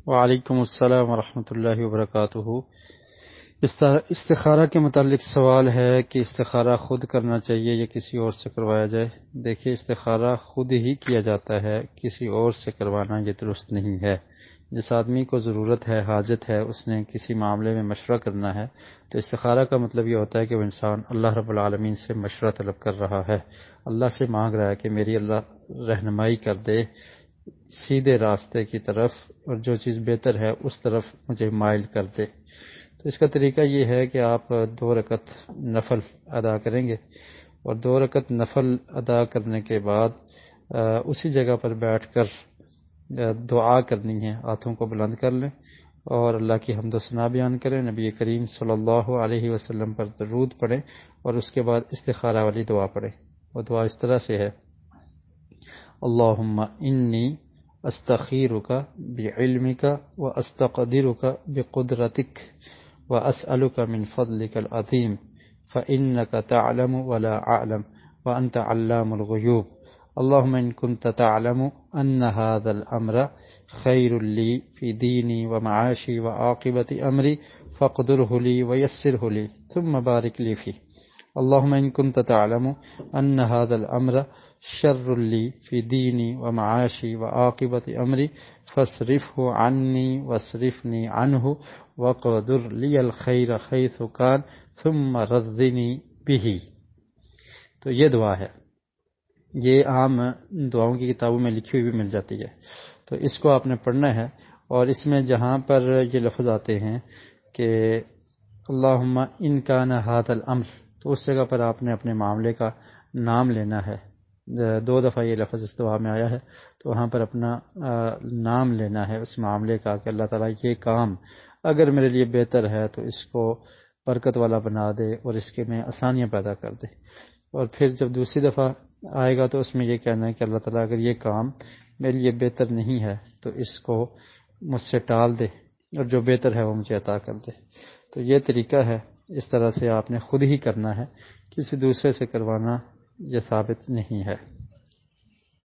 وعلیکم السلام ورحمۃ اللہ وبرکاتہ۔ استخارہ کے متعلق سوال ہے کہ استخارہ خود کرنا چاہیے یا کسی اور سے کروایا جائے۔ دیکھیے، استخارہ خود ہی کیا جاتا ہے، کسی اور سے کروانا یہ درست نہیں ہے۔ جس آدمی کو ضرورت ہے، حاجت ہے، اس نے کسی معاملے میں مشورہ کرنا ہے، تو استخارہ کا مطلب یہ ہوتا ہے کہ وہ انسان اللہ رب العالمین سے مشورہ طلب کر رہا ہے، اللہ سے مانگ رہا ہے کہ میری اللہ رہنمائی کر دے سیدھے راستے کی طرف، اور جو چیز بہتر ہے اس طرف مجھے مائل کر دے۔ تو اس کا طریقہ یہ ہے کہ آپ 2 رکعت نفل ادا کریں گے، اور 2 رکعت نفل ادا کرنے کے بعد اسی جگہ پر بیٹھ کر دعا کرنی ہے، ہاتھوں کو بلند کر لیں اور اللہ کی حمد و ثنا بیان کریں، نبی کریم صلی اللہ علیہ وسلم پر درود پڑھیں، اور اس کے بعد استخارہ والی دعا پڑھیں۔ وہ دعا اس طرح سے ہے: اللہم انی استخیرک بعلمک واستقدرک بقدرتک واسألک من فضلک العظیم فإنک تعلم ولا اعلم وانت علام الغیوب اللہم ان کنت تعلم ان هذا الامر خیر لی فی دینی ومعاشی وعاقبت امری فاقدره لی ویسره لی ثم بارک لی فیہ اللہم ان کنت تعلم ان هذا الامر شر لی فی دینی ومعاشی وعاقبت امری فاصرفه عنی واصرفنی عنہ وقدر لی الخیر حیث کان ثم رضنی بہ۔ تو یہ دعا ہے، یہ عام دعاؤں کی کتابوں میں لکھی ہوئی بھی مل جاتی ہے۔ تو اس کو آپ نے پڑھنا ہے، اور اس میں جہاں پر یہ لفظ آتے ہیں کہ اللہم ان کان ھذا الامر، تو اس جگہ پر آپ نے اپنے معاملے کا نام لینا ہے۔ 2 دفعہ یہ لفظ اس دعا میں آیا ہے، تو وہاں پر اپنا نام لینا ہے اس معاملے کا کہ اللہ تعالیٰ یہ کام اگر میرے لیے بہتر ہے تو اس کو برکت والا بنا دے اور اس کے میں آسانیاں پیدا کر دے۔ اور پھر جب دوسری دفعہ آئے گا تو اس میں یہ کہنا ہے کہ اللہ تعالیٰ اگر یہ کام میرے لیے بہتر نہیں ہے تو اس کو مجھ سے ٹال دے، اور جو بہتر ہے وہ مجھے عطا کر دے۔ تو یہ طریقہ ہے، اس طرح سے آپ نے خود ہی کرنا ہے، کسی دوسرے سے کروانا یہ ثابت نہیں ہے۔